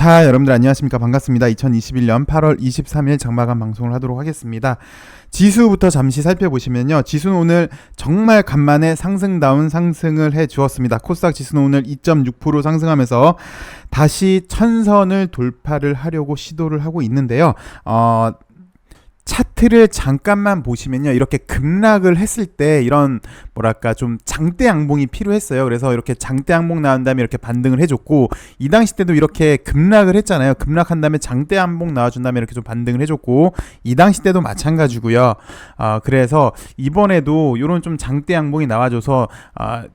자, 여러분들 안녕하십니까? 반갑습니다. 2021년 8월 23일 장마감 방송을 하도록 하겠습니다. 지수부터 잠시 살펴보시면요. 지수는 오늘 정말 간만에 상승다운 상승을 해 주었습니다. 코스닥 지수는 오늘 2.6% 상승하면서 다시 천선을 돌파를 하려고 시도를 하고 있는데요. 차트를 잠깐만 보시면요, 이렇게 급락을 했을 때 이런 뭐랄까 좀 장대 양봉이 필요했어요. 그래서 이렇게 장대 양봉 나온 다음에 이렇게 반등을 해줬고, 이 당시 때도 이렇게 급락을 했잖아요. 급락한 다음에 장대 양봉 나와준 다음에 이렇게 좀 반등을 해줬고, 이 당시 때도 마찬가지고요. 그래서 이번에도 이런 좀 장대 양봉이 나와줘서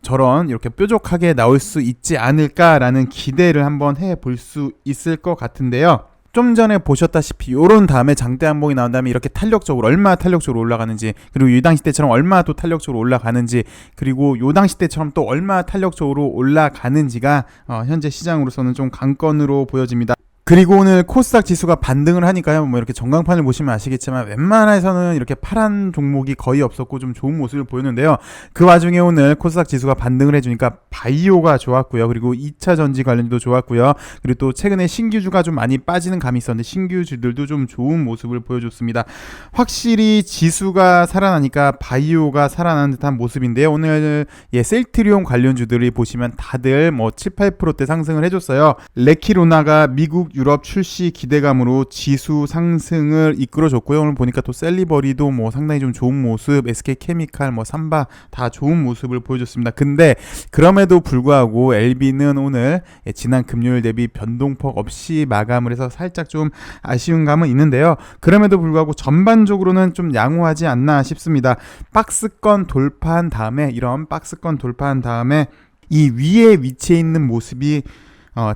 저런 이렇게 뾰족하게 나올 수 있지 않을까라는 기대를 한번 해볼 수 있을 것 같은데요. 좀 전에 보셨다시피 요런 다음에 장대 양봉이 나온 다음에 이렇게 탄력적으로 얼마나 탄력적으로 올라가는지, 그리고 이 당시 때처럼 얼마나 또 탄력적으로 올라가는지, 그리고 요 당시 때처럼 또 얼마나 탄력적으로 올라가는지가 현재 시장으로서는 좀 관건으로 보여집니다. 그리고 오늘 코스닥 지수가 반등을 하니까요, 뭐 이렇게 전광판을 보시면 아시겠지만 웬만해서는 이렇게 파란 종목이 거의 없었고 좀 좋은 모습을 보였는데요. 그 와중에 오늘 코스닥 지수가 반등을 해주니까 바이오가 좋았고요. 그리고 2차 전지 관련도 좋았고요. 그리고 또 최근에 신규주가 좀 많이 빠지는 감이 있었는데 신규주들도 좀 좋은 모습을 보여줬습니다. 확실히 지수가 살아나니까 바이오가 살아나는 듯한 모습인데요. 오늘 셀트리온 관련주들이 보시면 다들 뭐 7, 8%대 상승을 해줬어요. 레키로나가 미국 유럽 출시 기대감으로 지수 상승을 이끌어줬고요. 오늘 보니까 또 셀리버리도 뭐 상당히 좀 좋은 모습, SK케미칼, 뭐 삼바 다 좋은 모습을 보여줬습니다. 근데 그럼에도 불구하고 LB는 오늘 지난 금요일 대비 변동폭 없이 마감을 해서 살짝 좀 아쉬운 감은 있는데요. 그럼에도 불구하고 전반적으로는 좀 양호하지 않나 싶습니다. 박스권 돌파한 다음에, 이런 박스권 돌파한 다음에 이 위에 위치해 있는 모습이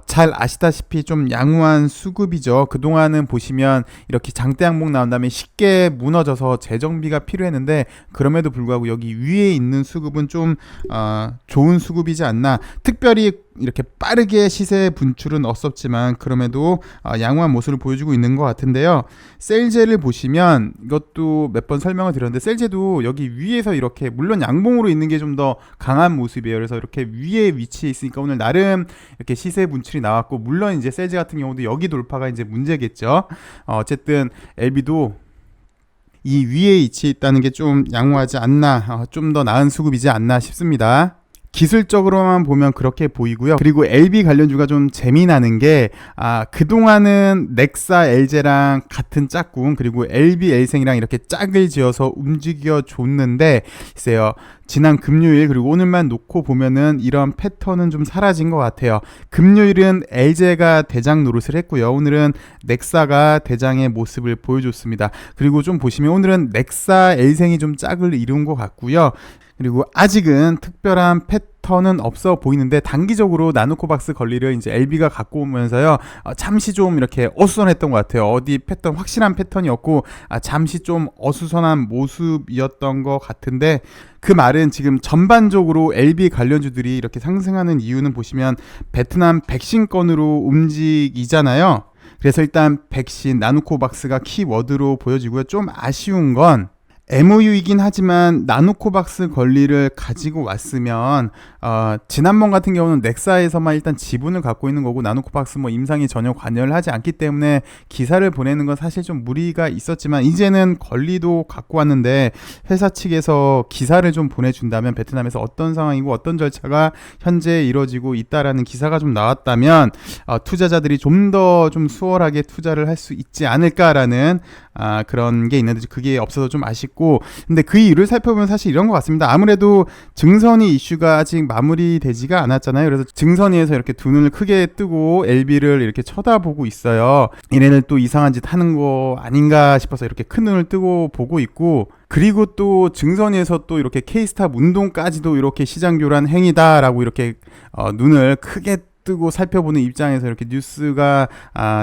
잘 아시다시피 좀 양호한 수급이죠. 그동안은 보시면 이렇게 장대 양봉 나온 다음에 쉽게 무너져서 재정비가 필요했는데, 그럼에도 불구하고 여기 위에 있는 수급은 좀 좋은 수급이지 않나. 특별히 이렇게 빠르게 시세 분출은 없었지만 그럼에도 양호한 모습을 보여주고 있는 것 같은데요. 셀제를 보시면, 이것도 몇 번 설명을 드렸는데, 셀제도 여기 위에서 이렇게, 물론 양봉으로 있는 게 좀 더 강한 모습이에요. 그래서 이렇게 위에 위치해 있으니까 오늘 나름 이렇게 시세 분출이 나왔고, 물론 이제 셀제 같은 경우도 여기 돌파가 이제 문제겠죠. 어쨌든 LB도 이 위에 위치해 있다는 게 좀 양호하지 않나, 좀 더 나은 수급이지 않나 싶습니다. 기술적으로만 보면 그렇게 보이고요. 그리고 LB 관련주가 좀 재미나는 게, 그동안은 넥사 LG랑 같은 짝꿍, 그리고 LB 엘생이랑 이렇게 짝을 지어서 움직여 줬는데, 글쎄요, 지난 금요일 그리고 오늘만 놓고 보면은 이런 패턴은 좀 사라진 것 같아요. 금요일은 LG가 대장 노릇을 했고요. 오늘은 넥사가 대장의 모습을 보여줬습니다. 그리고 좀 보시면 오늘은 넥사 엘생이 좀 짝을 이룬 것 같고요. 그리고 아직은 특별한 패턴은 없어 보이는데, 단기적으로 나노코박스 권리를 이제 LB가 갖고 오면서요, 잠시 좀 이렇게 어수선했던 것 같아요. 어디 패턴, 확실한 패턴이었고, 잠시 좀 어수선한 모습이었던 것 같은데, 그 말은 지금 전반적으로 LB 관련주들이 이렇게 상승하는 이유는 보시면 베트남 백신권으로 움직이잖아요. 그래서 일단 백신, 나노코박스가 키워드로 보여지고요. 좀 아쉬운 건 MOU이긴 하지만 나노코박스 권리를 가지고 왔으면, 지난번 같은 경우는 넥사에서만 일단 지분을 갖고 있는 거고, 나노코박스 뭐 임상이 전혀 관여를 하지 않기 때문에 기사를 보내는 건 사실 좀 무리가 있었지만, 이제는 권리도 갖고 왔는데 회사 측에서 기사를 좀 보내준다면, 베트남에서 어떤 상황이고 어떤 절차가 현재 이루어지고 있다라는 기사가 좀 나왔다면 투자자들이 좀 더 좀 수월하게 투자를 할 수 있지 않을까라는 그런 게 있는데, 그게 없어서 좀 아쉽고, 근데 그 이유를 살펴보면 사실 이런 것 같습니다. 아무래도 증선이 이슈가 아직 마무리되지가 않았잖아요. 그래서 증선위에서 이렇게 두 눈을 크게 뜨고 LB를 이렇게 쳐다보고 있어요. 얘네들 또 이상한 짓 하는 거 아닌가 싶어서 이렇게 큰 눈을 뜨고 보고 있고, 그리고 또 증선위에서 또 이렇게 K스탑 운동까지도 이렇게 시장 교란 행위다라고 이렇게 눈을 크게 뜨고 살펴보는 입장에서 이렇게 뉴스가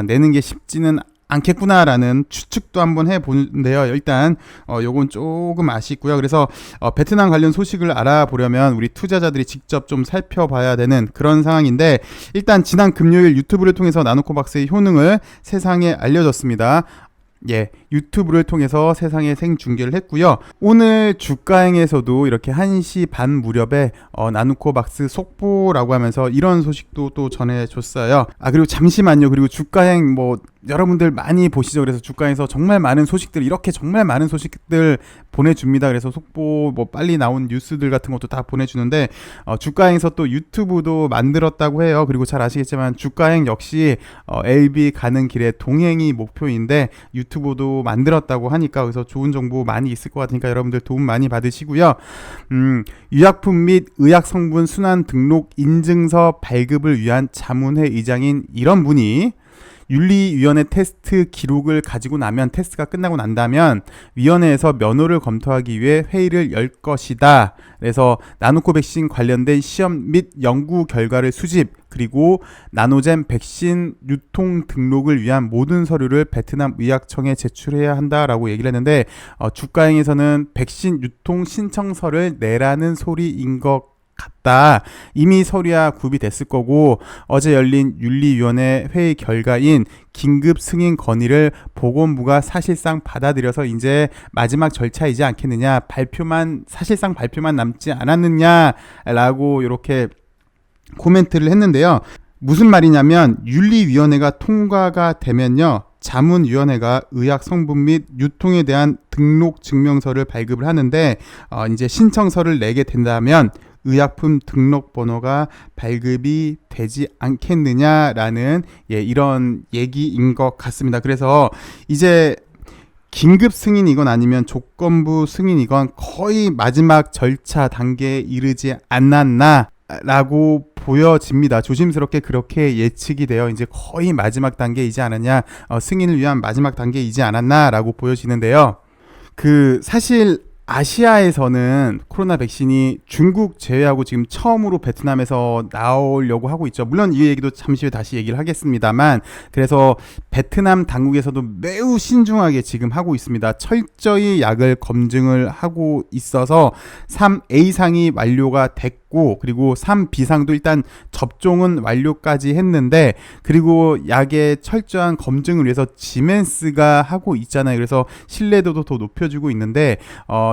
내는 게 쉽지는 않겠구나라는 추측도 한번 해보는데요. 일단 요건 조금 아쉽고요. 그래서 베트남 관련 소식을 알아보려면 우리 투자자들이 직접 좀 살펴봐야 되는 그런 상황인데, 일단 지난 금요일 유튜브를 통해서 나노코박스의 효능을 세상에 알려졌습니다. 유튜브를 통해서 세상에 생중계를 했고요. 오늘 주가행에서도 이렇게 1시 반 무렵에 나누코박스 속보라고 하면서 이런 소식도 또 전해줬어요. 그리고 잠시만요. 그리고 주가행 여러분들 많이 보시죠. 그래서 주가에서 정말 많은 소식들, 이렇게 정말 많은 소식들 보내줍니다. 그래서 속보 빨리 나온 뉴스들 같은 것도 다 보내주는데 주가행에서 또 유튜브도 만들었다고 해요. 그리고 잘 아시겠지만 주가행 역시 LB 가는 길에 동행이 목표인데 유튜브도 만들었다고 하니까 그래서 좋은 정보 많이 있을 것 같으니까 여러분들 도움 많이 받으시고요. 유약품 및 의약 성분 순환 등록 인증서 발급을 위한 자문회 의장인 이런 분이 윤리위원회 테스트 기록을 가지고 나면, 테스트가 끝나고 난다면 위원회에서 면호를 검토하기 위해 회의를 열 것이다. 그래서 나누코 백신 관련된 시험 및 연구 결과를 수집, 그리고 나노젠 백신 유통 등록을 위한 모든 서류를 베트남 의약청에 제출해야 한다라고 얘기를 했는데 주가행에서는 백신 유통 신청서를 내라는 소리인 것 같다. 이미 서류야 구비됐을 거고 어제 열린 윤리위원회 회의 결과인 긴급 승인 건의를 보건부가 사실상 받아들여서 이제 마지막 절차이지 않겠느냐, 사실상 발표만 남지 않았느냐라고 이렇게 코멘트를 했는데요. 무슨 말이냐면 윤리위원회가 통과가 되면요, 자문위원회가 의약 성분 및 유통에 대한 등록 증명서를 발급을 하는데 이제 신청서를 내게 된다면 의약품 등록번호가 발급이 되지 않겠느냐라는 이런 얘기인 것 같습니다. 그래서 이제 긴급 승인이건 아니면 조건부 승인이건 거의 마지막 절차 단계에 이르지 않았나라고 보여집니다. 조심스럽게 그렇게 예측이 되어 이제 거의 마지막 단계이지 않았냐, 승인을 위한 마지막 단계이지 않았나라고 보여지는데요. 사실 아시아에서는 코로나 백신이 중국 제외하고 지금 처음으로 베트남에서 나오려고 하고 있죠. 물론 이 얘기도 잠시 후에 다시 얘기를 하겠습니다만, 그래서 베트남 당국에서도 매우 신중하게 지금 하고 있습니다. 철저히 약을 검증을 하고 있어서 3A상이 완료가 됐고, 그리고 3B상도 일단 접종은 완료까지 했는데, 그리고 약의 철저한 검증을 위해서 지멘스가 하고 있잖아요. 그래서 신뢰도도 더 높여주고 있는데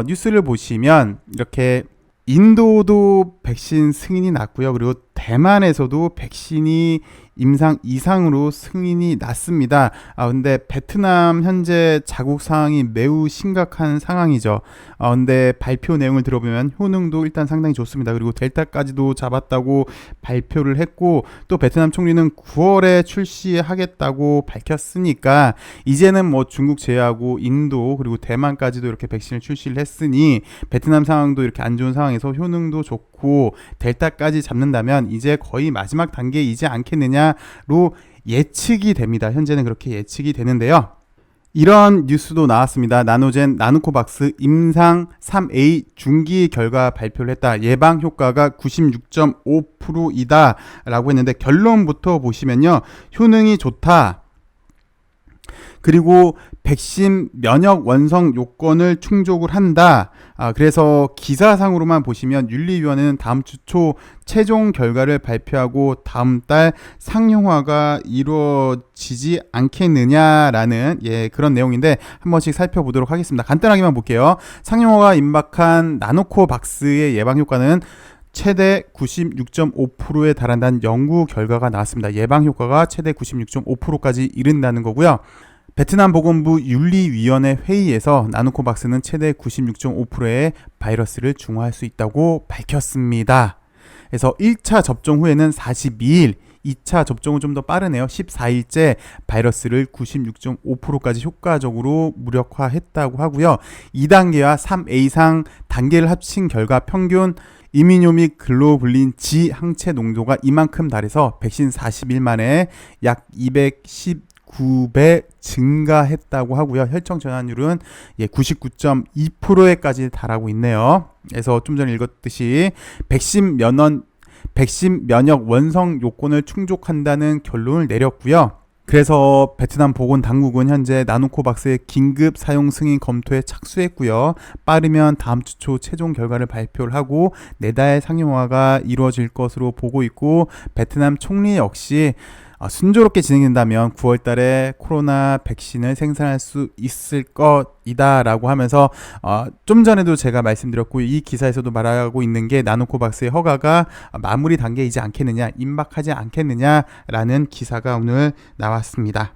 뉴스를 보시면 이렇게 인도도 백신 승인이 났고요. 그리고 대만에서도 백신이 임상 이상으로 승인이 났습니다. 근데 베트남 현재 자국 상황이 매우 심각한 상황이죠. 근데 발표 내용을 들어보면 효능도 일단 상당히 좋습니다. 그리고 델타까지도 잡았다고 발표를 했고, 또 베트남 총리는 9월에 출시하겠다고 밝혔으니까 이제는 중국 제외하고 인도 그리고 대만까지도 이렇게 백신을 출시를 했으니 베트남 상황도 이렇게 안 좋은 상황에서 효능도 좋고 델타까지 잡는다면 이제 거의 마지막 단계이지 않겠느냐로 예측이 됩니다. 현재는 그렇게 예측이 되는데요. 이런 뉴스도 나왔습니다. 나노젠 나누코박스 임상 3A 중기 결과 발표를 했다. 예방 효과가 96.5%이다 라고 했는데, 결론부터 보시면요, 효능이 좋다. 그리고 백신 면역 원성 요건을 충족을 한다. 그래서 기사상으로만 보시면 윤리위원회는 다음 주 초 최종 결과를 발표하고 다음 달 상용화가 이루어지지 않겠느냐라는 그런 내용인데 한 번씩 살펴보도록 하겠습니다. 간단하게만 볼게요. 상용화가 임박한 나노코박스의 예방 효과는 최대 96.5%에 달한다는 연구 결과가 나왔습니다. 예방 효과가 최대 96.5%까지 이른다는 거고요. 베트남 보건부 윤리위원회 회의에서 나누코박스는 최대 96.5%의 바이러스를 중화할 수 있다고 밝혔습니다. 그래서 1차 접종 후에는 42일, 2차 접종은 좀 더 빠르네요. 14일째 바이러스를 96.5%까지 효과적으로 무력화했다고 하고요. 2단계와 3A상 단계를 합친 결과 평균 이민요믹 글로불린 G 항체 농도가 이만큼 달해서 백신 40일 만에 약 219배 증가했다고 하고요. 혈청 전환율은 99.2%에까지 달하고 있네요. 그래서 좀 전에 읽었듯이 백신 면역 원성 요건을 충족한다는 결론을 내렸고요. 그래서 베트남 보건당국은 현재 나누코박스의 긴급 사용 승인 검토에 착수했고요. 빠르면 다음 주 초 최종 결과를 발표를 하고 내달 상용화가 이루어질 것으로 보고 있고, 베트남 총리 역시 순조롭게 진행된다면 9월 달에 코로나 백신을 생산할 수 있을 것이다 라고 하면서 좀 전에도 제가 말씀드렸고 이 기사에서도 말하고 있는 게 나노코박스의 허가가 마무리 단계이지 않겠느냐, 임박하지 않겠느냐라는 기사가 오늘 나왔습니다.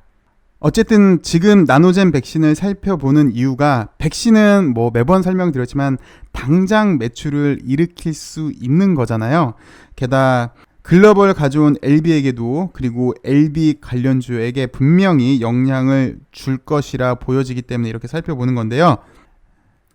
어쨌든 지금 나노젠 백신을 살펴보는 이유가, 백신은 뭐 매번 설명드렸지만 당장 매출을 일으킬 수 있는 거잖아요. 게다가 글로벌 가져온 LB에게도, 그리고 LB 관련주에게 분명히 영향을 줄 것이라 보여지기 때문에 이렇게 살펴보는 건데요.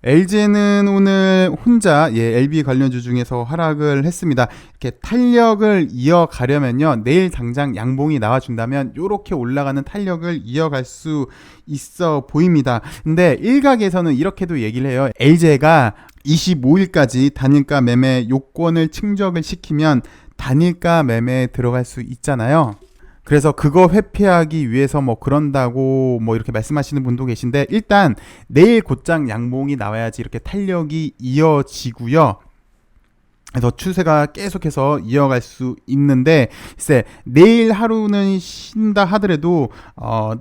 LG는 오늘 혼자 LB 관련주 중에서 하락을 했습니다. 이렇게 탄력을 이어가려면요, 내일 당장 양봉이 나와준다면 이렇게 올라가는 탄력을 이어갈 수 있어 보입니다. 근데 일각에서는 이렇게도 얘기를 해요. LG가 25일까지 단일가 매매 요건을 충족을 시키면 단일가 매매에 들어갈 수 있잖아요. 그래서 그거 회피하기 위해서 뭐 그런다고 뭐 이렇게 말씀하시는 분도 계신데, 일단 내일 곧장 양봉이 나와야지 이렇게 탄력이 이어지고요. 그래서 추세가 계속해서 이어갈 수 있는데, 글쎄 내일 하루는 쉰다 하더라도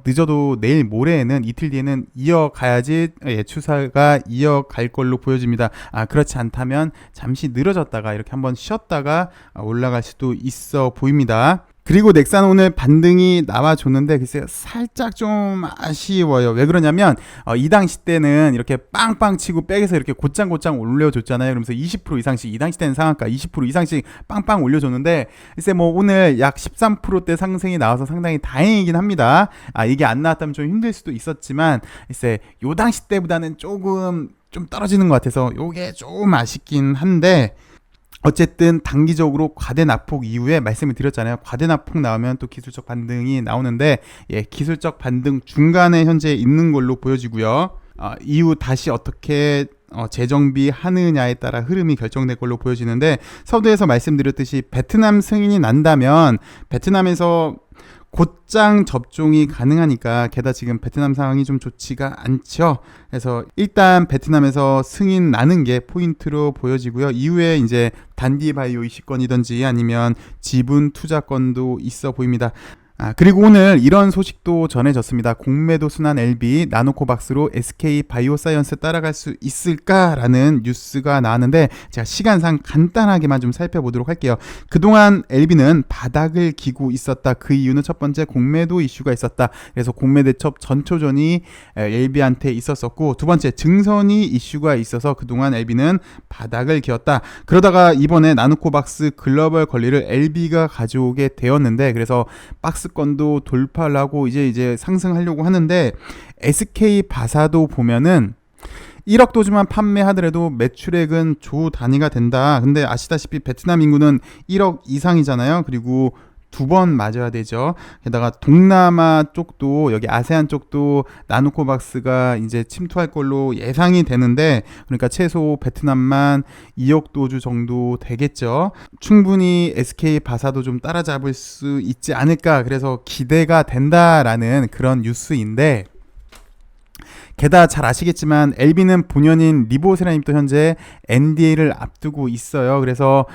늦어도 내일 모레에는, 이틀 뒤에는 이어가야지 추세가 이어갈 걸로 보여집니다. 그렇지 않다면 잠시 늘어졌다가 이렇게 한번 쉬었다가 올라갈 수도 있어 보입니다. 그리고 넥산 오늘 반등이 나와줬는데 글쎄요, 살짝 좀 아쉬워요. 왜 그러냐면 이 당시 때는 이렇게 빵빵 치고 백에서 이렇게 곧장곧장 올려줬잖아요. 그러면서 20% 이상씩, 이 당시 때는 상한가 20% 이상씩 빵빵 올려줬는데, 글쎄 뭐 오늘 약 13%대 상승이 나와서 상당히 다행이긴 합니다. 이게 안 나왔다면 좀 힘들 수도 있었지만, 글쎄 요 당시 때보다는 조금 좀 떨어지는 것 같아서 요게 좀 아쉽긴 한데, 어쨌든 단기적으로 과대 낙폭 이후에 말씀을 드렸잖아요. 과대 낙폭 나오면 또 기술적 반등이 나오는데, 기술적 반등 중간에 현재 있는 걸로 보여지고요. 이후 다시 어떻게 재정비 하느냐에 따라 흐름이 결정될 걸로 보여지는데, 서두에서 말씀드렸듯이 베트남 승인이 난다면 베트남에서 곧장 접종이 가능하니까, 게다가 지금 베트남 상황이 좀 좋지가 않죠. 그래서 일단 베트남에서 승인 나는 게 포인트로 보여지고요. 이후에 이제 단디 바이오 이식권이든지 아니면 지분 투자권도 있어 보입니다. 그리고 오늘 이런 소식도 전해졌습니다. 공매도 순환 LB 나노코박스로 SK 바이오사이언스 따라갈 수 있을까라는 뉴스가 나왔는데, 제가 시간상 간단하게만 좀 살펴보도록 할게요. 그동안 LB는 바닥을 기고 있었다. 그 이유는 첫 번째, 공매도 이슈가 있었다. 그래서 공매대첩 전초전이 LB한테 있었었고, 두 번째, 증선이 이슈가 있어서 그동안 LB는 바닥을 기었다. 그러다가 이번에 나노코박스 글로벌 권리를 LB가 가져오게 되었는데, 그래서 박스권도 돌파를 하고 이제 상승하려고 하는데, SK 바사도 보면은 1억 도주만 판매하더라도 매출액은 조 단위가 된다. 근데 아시다시피 베트남 인구는 1억 이상이잖아요. 그리고 2번 맞아야 되죠. 게다가 동남아 쪽도, 여기 아세안 쪽도 나노코박스가 이제 침투할 걸로 예상이 되는데, 그러니까 최소 베트남만 2억 도주 정도 되겠죠. 충분히 SK 바사도 좀 따라잡을 수 있지 않을까, 그래서 기대가 된다라는 그런 뉴스인데, 게다가 잘 아시겠지만 LB는 본연인 리보세라님도 현재 NDA를 앞두고 있어요. 그래서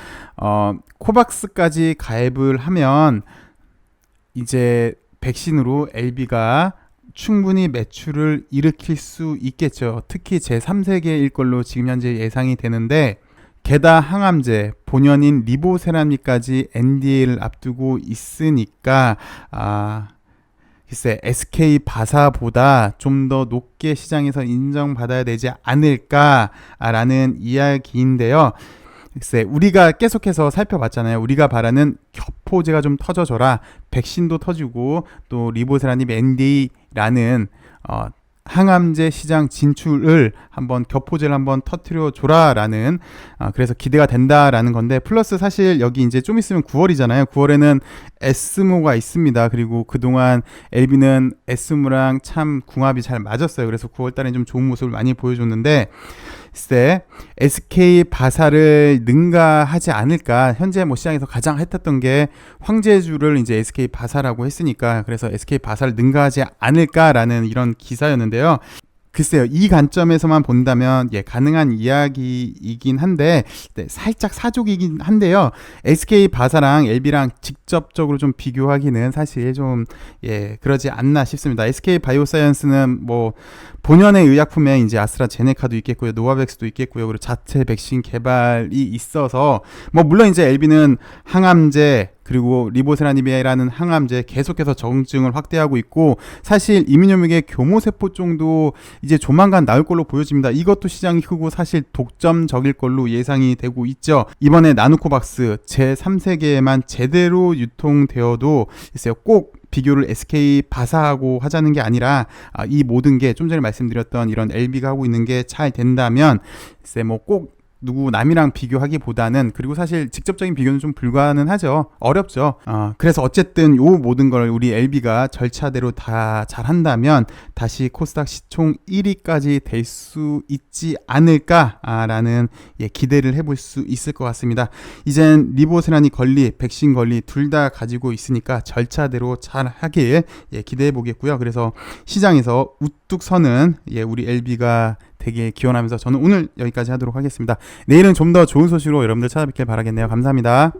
코박스까지 가입을 하면 이제 백신으로 LB가 충분히 매출을 일으킬 수 있겠죠. 특히 제3세계일 걸로 지금 현재 예상이 되는데, 게다가 항암제 본연인 리보세라믹까지 NDA를 앞두고 있으니까 글쎄 SK 바사보다 좀 더 높게 시장에서 인정받아야 되지 않을까라는 이야기인데요. 글쎄 우리가 계속해서 살펴봤잖아요. 우리가 바라는 격포제가 좀 터져줘라, 백신도 터지고 또 리보세라닙 ND라는 항암제 시장 진출을 한번, 격포제를 한번 터트려 줘라라는, 그래서 기대가 된다라는 건데, 플러스 사실 여기 이제 좀 있으면 9월이잖아요. 9월에는 에스모가 있습니다. 그리고 그동안 LB는 에스모랑 참 궁합이 잘 맞았어요. 그래서 9월 달에 좀 좋은 모습을 많이 보여줬는데, 글쎄 SK 바사를 능가하지 않을까. 현재 뭐 시장에서 가장 핫했던 게 황제주를 이제 SK 바사라고 했으니까, 그래서 SK 바사를 능가하지 않을까라는 이런 기사였는데요. 글쎄요, 이 관점에서만 본다면 가능한 이야기이긴 한데 살짝 사족이긴 한데요. SK 바사랑 LB랑 직접적으로 좀 비교하기는 사실 좀 그러지 않나 싶습니다. SK 바이오사이언스는 뭐 본연의 의약품에 이제 아스트라제네카도 있겠고요, 노바백스도 있겠고요, 그리고 자체 백신 개발이 있어서 뭐 물론 이제 LB는 항암제 그리고 리보세라닙이라는 항암제 계속해서 적응증을 확대하고 있고, 사실 이민효맥의 교모세포 정도 이제 조만간 나올 걸로 보여집니다. 이것도 시장이 크고 사실 독점적일 걸로 예상이 되고 있죠. 이번에 나누코박스 제3세계에만 제대로 유통되어도 있어요. 꼭 비교를 SK 바사하고 하자는 게 아니라 이 모든 게 좀 전에 말씀드렸던 이런 LB가 하고 있는 게 잘 된다면 글쎄 뭐꼭 누구 남이랑 비교하기보다는, 그리고 사실 직접적인 비교는 좀 불가는 하죠. 어렵죠. 그래서 어쨌든 요 모든 걸 우리 LB가 절차대로 다 잘한다면 다시 코스닥 시총 1위까지 될 수 있지 않을까라는 기대를 해볼 수 있을 것 같습니다. 이젠 리보세라니 권리, 백신 권리 둘 다 가지고 있으니까 절차대로 잘 하길 기대해 보겠고요. 그래서 시장에서 우뚝 서는 우리 LB가 되게 기원하면서 저는 오늘 여기까지 하도록 하겠습니다. 내일은 좀 더 좋은 소식으로 여러분들 찾아뵙길 바라겠네요. 감사합니다.